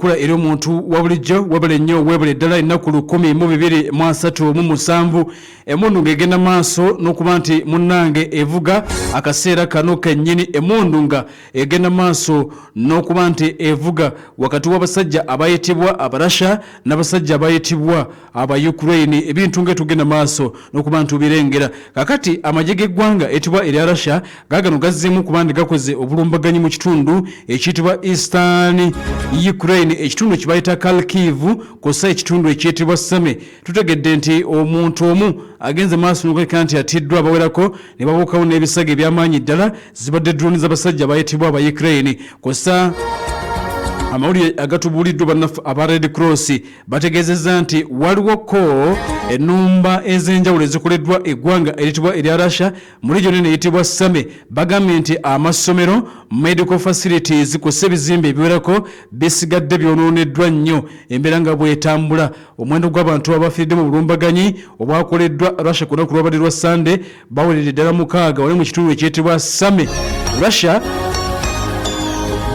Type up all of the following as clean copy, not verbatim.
ekula eri omuntu wabulijjo webale nnyo webale ddala ennaku 1,237 emundu ng'egenda maaso n'okuba nti munnange evuga akaseera kano kennyini emundu nga egenda maaso n'okuba nti evuga wakati w'abasajja abayitibwa abarasha n'abasajja abayitibwa aba Ukraine ebintu ng'etugenda maaso n'okuba nti ubirengera kakati amagye g'eggwanga etibwa erya Russia gaagano gazzeemu kuba nti gakoze obulumbaganyi mu kitundu ekiyitibwa Eastern Ukraine ekitundu kibayita Kharkiv kosa ekitundu ekiyitibwa Same tutegedde nti omuntu omu agenze maaso n'okuleka nti atiddwa abawerako ne babuukawo n'ebisago eby'amaanyi ddala zibadde drone z'abasajja abayitibwa aba Ukraine kosa amawulire agatubuuliddwa bannaffe aba Red Cross bategeezezza nti waliwoko ennumba ez'enjawulo ezikoleddwa eggwanga eritibwa erya Russia mu region eno eyitibwa Same bagambye nti amasomero medical facilities kosa ebizimbe ebiwerako bisigadde byonooneddwa nnyo embeera nga bwetambula omuwendo gw'abantu abafiiridde mu bulumbaganyi obwakoleddwa Russia ku lunaku lwabadde lwa Sunday baweredde ddala 6 wali mu kitundu ekiyitibwa Same Russia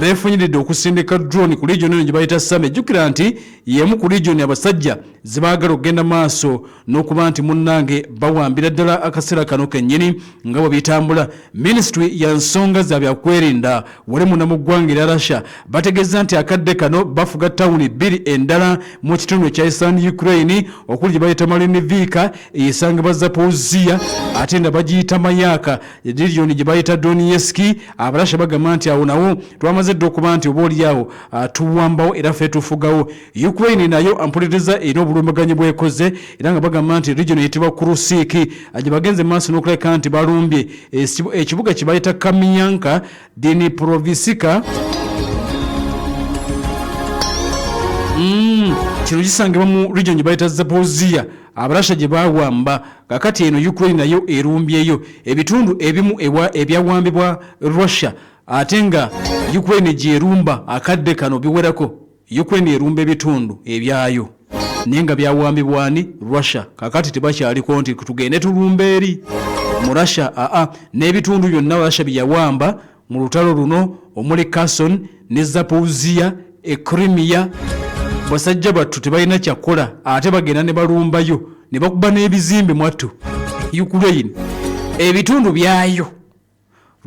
befunyiridde okusindika drone ku region eno gye bayita Same jjukira nti yemu ku region abasajja zibaagala okugenda maaso n'okuba nti munnange bawambira ddala akaseera kano kennyini nga bwe bitambula ministry ya nsonga za byakwerinda wali munda mu ggwanga erya Russia bategeeza nti akadde kano bafuga tawuni 2 endala mu kitundu ekya Eastern Ukraine okuli gye bayita Malinivka eyesangibwa Zaporizhzhia ate nga bagiyita Mayaka region gye bayita Donetsk abarasha bagamba nti awo nawo twamaze dde okuba nti oba oliawo tuwambawo era ffe tufugawo Ukraine nayo ampuliriza erina obulumbaganyi bwekoze era nga bagamba nti region eyitibwa Kursk gye bagenze maaso n'okuleka nti balumbye ekibuga kye bayita Kamyanka Dniprovska kino gisangibwa mu region gye bayita Zaporizhzhia abarasha gye bawamba kakati eno Ukraine nayo erumbyeyo ebitundu ebimu ebyawambibwa Russia ate nga Ukraine gyerumba akadde kano biwerako Ukraine erumba ebitundu ebyayo naye nga byawambibwani Russia kakati tebakyaliko nti tugende tulumba eri mu Russia n'ebitundu byonna Russia byawamba mu lutalo luno omuli Kherson ne Zaporizhzhia Crimea basajja battu tebalina kyakola ate bagenda ne balumbayo ne bakuba n'ebizimbe mwattu Ukraine ebitundu byayo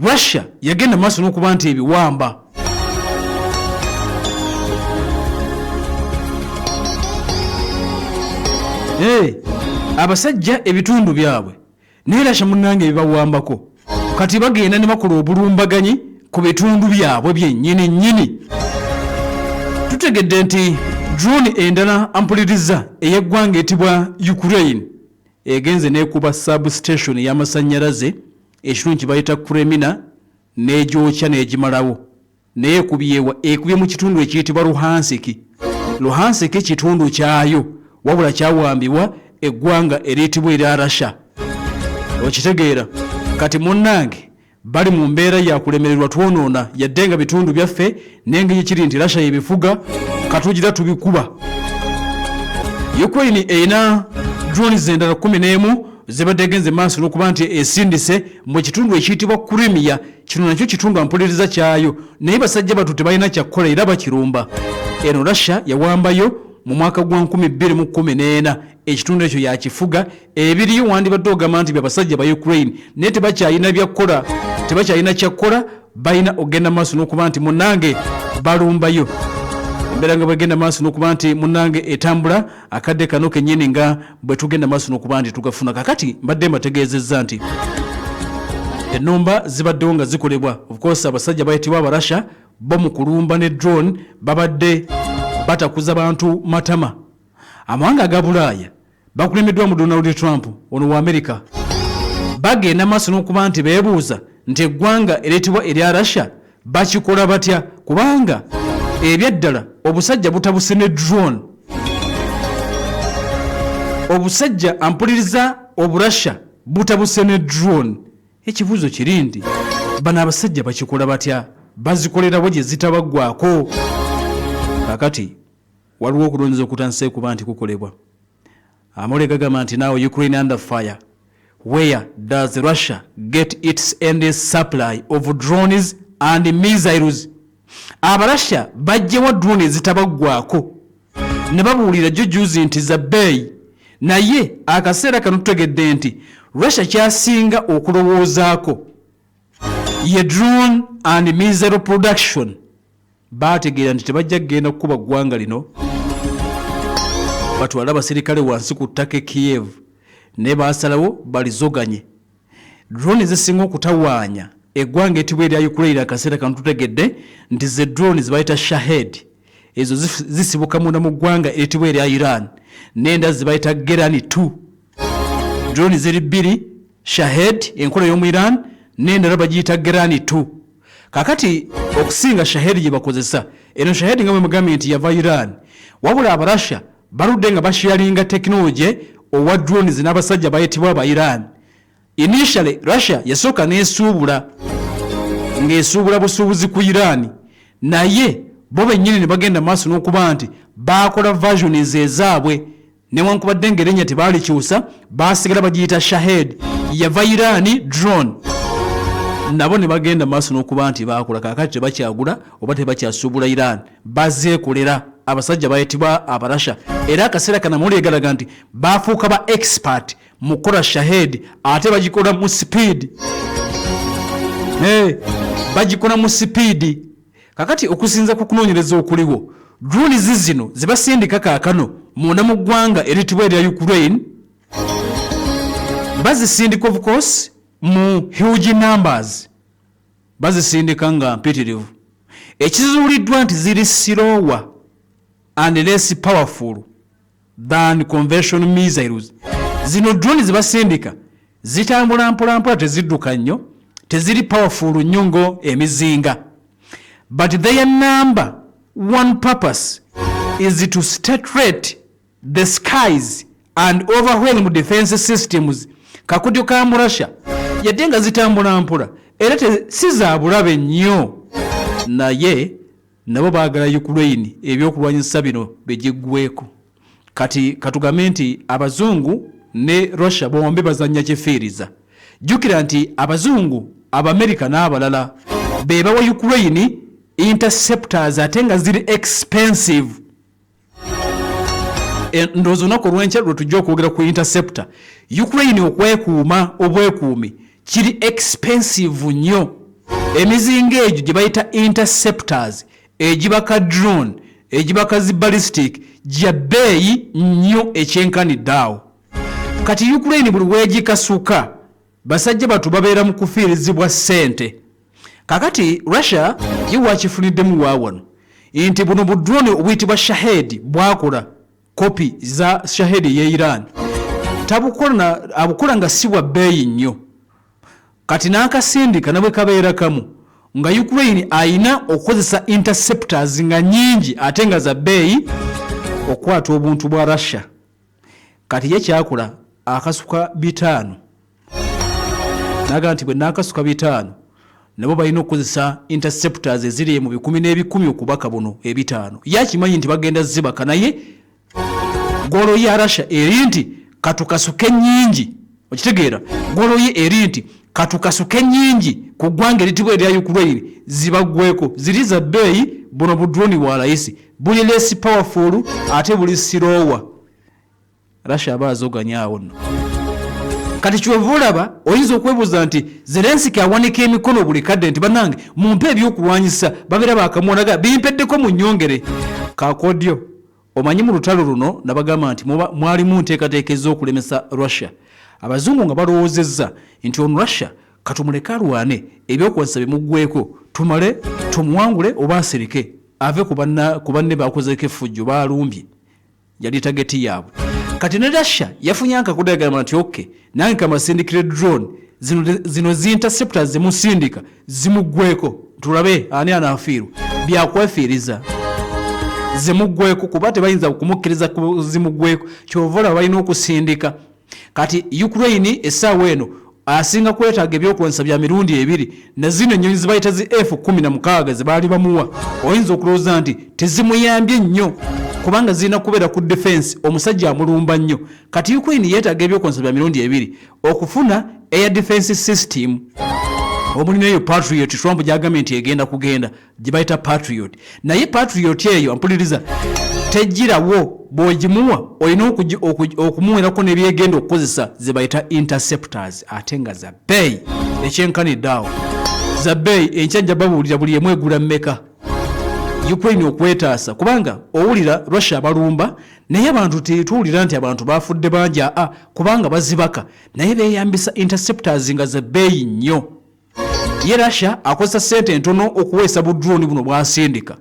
Russia yagenda maaso n'okuba nti ebiwamba abasajja ebitundu byabwe naye Russia munnange ebibawambako kati bagenda ne bakola obulumbaganyi ku bitundu byabwe byennyini tutegedde nti drone endala ampuliriza ey'eggwanga etibwa Ukraine egenze n'ekuba substation y'amasannyalaze ekitundu kibayita Kremina n'egyokya n'egimalawo naye ekubye mu kitundu ekiyitibwa Luhansk kitundu kyayo wabula kyawambibwa eggwanga eriyitibwa erya Russia okitegeera kati munnange bali mu mbeera ya kulemererwa twonoona yadde nga bitundu byaffe n'engeri kiri nti Russia yebifuga katugira tubikuba Ukraine erina drones endala 11 zibadde genze maaso n'okuba nti esindise mu kitundu ekiyitibwa Crimea kino nakyo kitundu ampuliriza kyayo naye basajja battu tebalina kyakukola era bakirumba eno Russia yawambayo mu mwaka gwa 2014 ekitundu ekyo yakifuga ebiriyo wandibadde ogamba nti byabasajja ba Ukraine naye tebakyalina byakukola tebakyalina kyakukola balina ogenda maaso n'okuba nti munnange balumbayo embeera nga bwegenda maaso n'okuba nti munnange etambula akadde kano kennyini nga bwe tugenda maaso n'okuba nti tugafuna kakati mbadde mbategeezezza nti ennumba zibaddewo nga zikolebwa of course abasajja bayitibwa abarasha bo mu kulumba ne drone babadde batakuza bantu matama amawanga aga Bulaaya bakulembeddwa mu Donald Trump ono wa America bagenda maaso n'okuba nti beebuuza nti eggwanga ereetibwa erya Russia bakikola batya kubanga ebyaddala obusajja butabuse ne drone obusajja ampuliriza oburasha butabuse ne drone ekibuuzo kiri nti bano abasajja bakikola batya bazikolerawo gye zitabagwako kakati waliwo okulonza okutanse kuba nti kukolebwa amawulire gagamba nti now Ukraine under fire where does Russia get its endless supply of drones and missiles Abarasha bajjewa drone ezitabagwako ne babuulira jujuzi nti za bbeeyi, naye akaseera kano tutegedde nti Russia kyasinga okulowoozaako ye drone and missile production. Baategeera nti tebajja kugenda kukuba ggwanga lino batwala abasirikale wansi ku ttaka Kiev, ne baasalawo balizoganye. Drone zisinga okutawaanya eggwanga etibwa erya Ukraine akaseera kano tutegedde nti ze drone zibayita Shahed. Ezo zisibuka munda mu ggwanga etibwa erya Iran, n'enda zibayita Gerani 2. Drone ziri bbiri, Shahed enkola y'omu Iran n'endala bagiyita Gerani 2. Kakati okusinga Shahed gye bakozesa, eno Shahed nga bwe mugambye nti yava Iran, wabula Abarasha baludde nga basharinga technology owa drones n'abasajja bayitibwa aba Iran. Initially Russia yasooka n'esuubula ng'esuubula busuubuzi ku Iran, naye bo bennyini ne bagenda maaso n'okuba nti baakola versions ezaabwe, newankubadde ng'erinnya tebaalikyusa, baasigala bagiyita Shahed, yava Iran drone. Nabo ne bagenda maaso n'okuba nti baakola, kaakati tebakyagula oba tebakyasuubula Iran, bazeekolera abasajja bayitibwa Abarasha. Era akaseera kana muli egalaga nti baafuuka ba expert mu kukola Shahed, ate bagikola mu speed. Bagikola mu speed. Kakati okusinza ku kunoonyereza okuliwo, drone zino zibasindika kaakano munda mu ggwanga eritibwa erya Ukraine, bazisindika of course mu huge numbers, bazisindika nga mpitirivu. Ekizuuliddwa nti ziri slower and less powerful than conventional missiles. Zino drone zibasindika zitambula mpolampola, tezidduka nnyo, teziri powerful nnyo ngo emizinga. But their number one purpose is to saturate the skies and overwhelm defense systems. Kakutyo ka Russia yadde nga zitambula mpola era si za bulabe nnyo, naye nabo baagala Ukraine ebyokulwanyisa bino begiggweko. Kati katugambe nti abazungu ne Russia bombi bazanya kifiiriza. Jjukira nti abazungu, Abamerika n'abalala be bawa Ukraine interceptors ate nga ziri expensive. Ndowooza olunaku olw'enkya lwe tujja okwogera ku interceptor. Ukraine okwekuuma obwekuumi kiri expensive nnyo. Emizinga egyo gye bayita interceptors, egibaka drone, egibaka zi ballistic, gya bbeeyi nnyo ekyenkanidde awo. Kati Ukraine buli weegikasuka basajja batu babeera mu kufiirizibwa ssente. Kakati Russia ye wakifuniddemu waawano nti buno bu drone obuyitibwa Shahed bwakola kopi za Shahed ye Iran, abukola nga si bwa bbeeyi nnyo. Kati n'akasindika nabwe kabeera kamu nga Ukraine ayina okukozesa interceptors nga nnyingi ate nga za bbeeyi okwata obuntu bwa Russia. Kati ye kyakola akasuka 5, naga nti bwe n'akasuka 5 nabo balina okukozesa interceptors eziri mu 10 n'ebikumi okubaka buno 5. Yakimanyi nti bagenda zibaka, naye golo ya Russia eri nti katukasuke nnyingi. Okitegeera, golo ye eri nti katukasuke nnyingi ku ggwanga eritibwa erya Ukraine zibagweko, ziri za bbeeyi. Buno budroni wa layisi buli less powerful ate buli slower. Russia abazoganya awo nno. Kati kyova olaba oyinza okwebuuza nti Zelensky awanika emikono buli kadde nti bannange mumpe ebyokulwanyisa, babeera bakamuonaga bimpeddeko mu nnyongere. Kakodyo omanyi mu lutalo luno nabagamba nti mwalimu nteekateeka ez'okulemesa Russia. Abazungu nga balowoozezza nti ono Russia katumuleke alwane, ebyokuwasa bimuggweko, tumale tumuwangule oba asereke ave ku banne bakozeko effujjo balumbye. Yali tageti yaabwe. Kati ne Russia yafunye akakudagamba nti okay, nange kamasindikire drone zino zi-interceptors zimusindika zimuggweko, tulabe ani anaafiirwa. Byakwefiiriza zimuggweko kuba tebayinza kumukkiriza zimuggweko, kyova olaba balina okusindika. Kati Ukraine essaawa eno asinga kwetaaga ebyokulwanyisa bya mirundi 2, na zino ennyonyi zibayita zi F-16 ze baali bamuwa. Oyinza okulowooza nti tezimuyambye nnyo kubanga zirina kubeera ku defense, omusajja amulumba nnyo. Kati Ukraine yeetaaga ebyokulwanyisa bya mirundi 2 okufuna air defense system. omulinaeyo Patriot Trump gyagambye nti egenda kugenda gye bayita Patriot naye Patriot eyo ampuliriza tegirawo bw'ogimuwa olina okumuwerako n'ebyegenda okukozesa ze bayita interceptors ate nga za bbeeyi ekyenkanidde awo za bbeeyi enkyajja babuulira buli emu egula mmeka Ukraine okwetaasa kubanga owulira Russia balumba naye abantu tetuwulira nti abantu bafudde bangi kubanga bazibaka naye beeyambisa interceptors nga za bbeeyi nnyo ye Russia akozesa ssente ntono okuweesa budroni buno bwasindika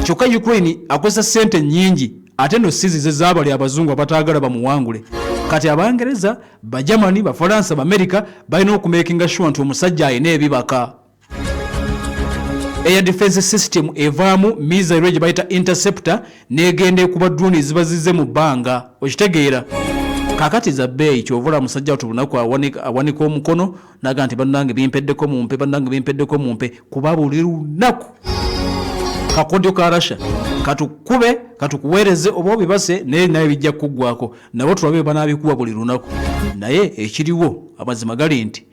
kyokka Ukraine akozesa ssente nnyingi ate no sizize zaabali abazungu abataagala bamuwangule kati Abangereza Bajamani Bafalansa Baamerika balina okumakinga sure nti omusajja ayina ebibaka Air defense system evaamu missile gye bayita interceptor negende kuba drone ziba zizze mu bbanga okitegeera kakati za bbeeyi kyovula musajja tubunaku awanika omukono naga nti bannange bimpeddeko mumpe kuba buli lunaku kakodyo ka Russia katukuweereze oba obibase naye bijja kuggwako nabo tulabe banabikuwa buli lunaku naye ekiriwo amazima gali nti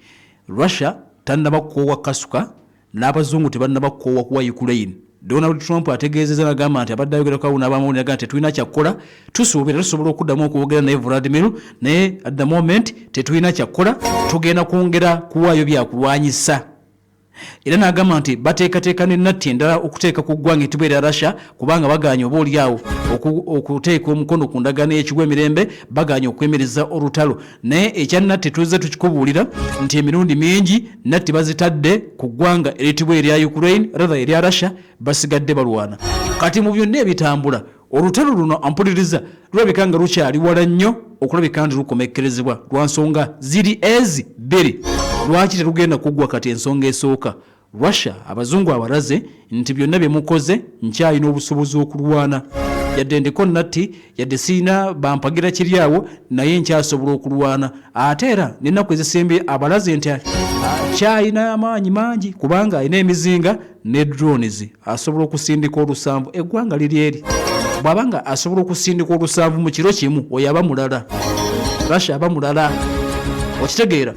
Russia tannaba kukoowa kasuka n'abazungu tebannaba kukoowa kuwa Ukraine Donald Trump ategeezezza n'agamba nti abadde ayogera kawuna abamuwulira nti tetulina kyakkola tusuubira tusobola okuddamu okwogera naye Vladimir naye at the moment tetulina kyakkola tugenda kwongera kuwaayo byakulwanyisa era n'agamba nti bateekateeka n'ennatti endala okuteeka ku ggwanga ettibwa erya Russia kubanga baganye oba oliawo okuteeka omukono ku ndagaano y'ekigwa emirembe baganye okwemereza olutalo naye ekyannatti tuzze tukikubuulira nti emirundi mingi natti bazitadde ku ggwanga eritibwa erya Ukraine rather erya Russia basigadde balwana kati mu byonna ebitambula olutalo luno ampuliriza lulabika nga lukyali wala nnyo okulabika nti lukomekkerezebwa lwa nsonga ziri ezi bbiri lwaki terugenda kuggwa kati ensonga esooka Russia abazungu abalaze nti byonna bye mukoze nkyalina obusobozi okulwana yadde ndiko natti yadde siina bampagira kiryawo naye nkyasobola okulwana ate era n'ennaku ezisembye abalaze nti kyalina amaanyi mangi kubanga alina emizinga ne drones asobola okusindika olusanvu eggwanga liri eri bw'abanga asobola okusindika olusanvu mu kiro kimu oyo aba mulala Russia aba mulala okitegeera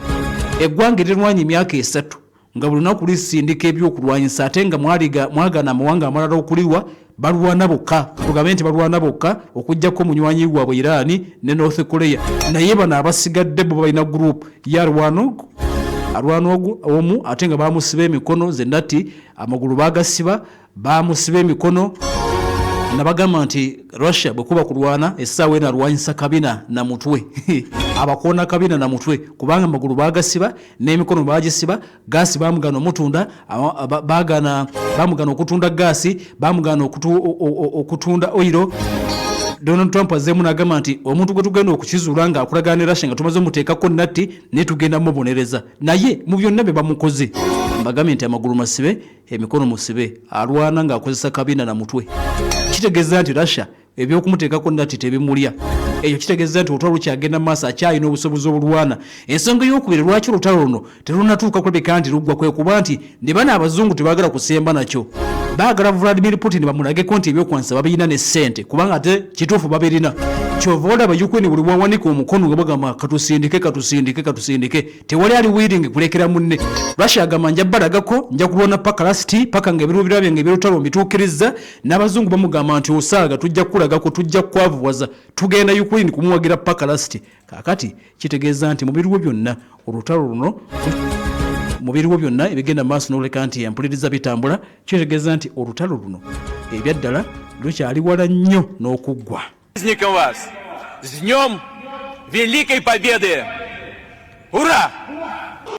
eggwanga erirwanya emyaka 3 nga buli lunaku lisindika ebyokulwanyisa ate nga mwagana amawanga amalala okuliwa balwana bokka tugambe nti balwana bokka okujjako munywanyi waabwe Iran ne North Korea naye bano abasigadde bo balina group alwana omu ate nga bamusiba emikono zennati amagulu bagasiba bamusiba emikono nabagamba nti Russia bwekuba kulwana essaawa eno alwanyisa kabina na mutwe abakoona kabina na mutwe kubanga amagulu bagasiba n'emikono bagisiba gaasi bamugana omutunda bamugana okutunda gaasi bamugana okutunda oiro Donald Trump azemu n'agamba nti omuntu gwe tugenda okukizuula nga akulagana ne Russia nga tumaze omuteekako natti ne tugenda mubonereza naye mu byonna bye bamukoze mbagambye nti amagulu masibe emikono musibe alwana ng'akozesa kabina na mutwe kitegeeza nti Russia ebyokumuteekako natti tebimulya eyo kitegeeza nti olutalo lukyagenda mu maaso akyalina obusobozi obulwana ensonga y'okubiri lwaki olutalo luno terunatuuka kulabika nti luggwa kwe kuba nti ne bana abazungu tebaagala kusemba nakyo baagala Vladimir Putin bamulageko nti ebyokwanisa babirina ne ssente kubanga ate kituufu babirina kyova olaba Ukraine buli bwawanika omukono nga bagamba katusindike tewali ali willing kulekera munne Russia agamba nja balagako nja kulwana paka lasti paka nga ebiruubirwa byange ebyolutalo mbituukiriza n'abazungu bamugamba nti osaaga tujja kulagako tujja kwavuwaza tugenda Ukraine kumuwagira paka lasti kakati kitegeeza nti mu biriwo byonna olutalo luno mubiriwo byonna ebigenda maaso n'oleka nti yampuliriza bitambula kitegeeza nti olutalo luno ebyaddala lukyali wala nnyo n'okuggwa. Вас с Днем Великой Победы! Ура!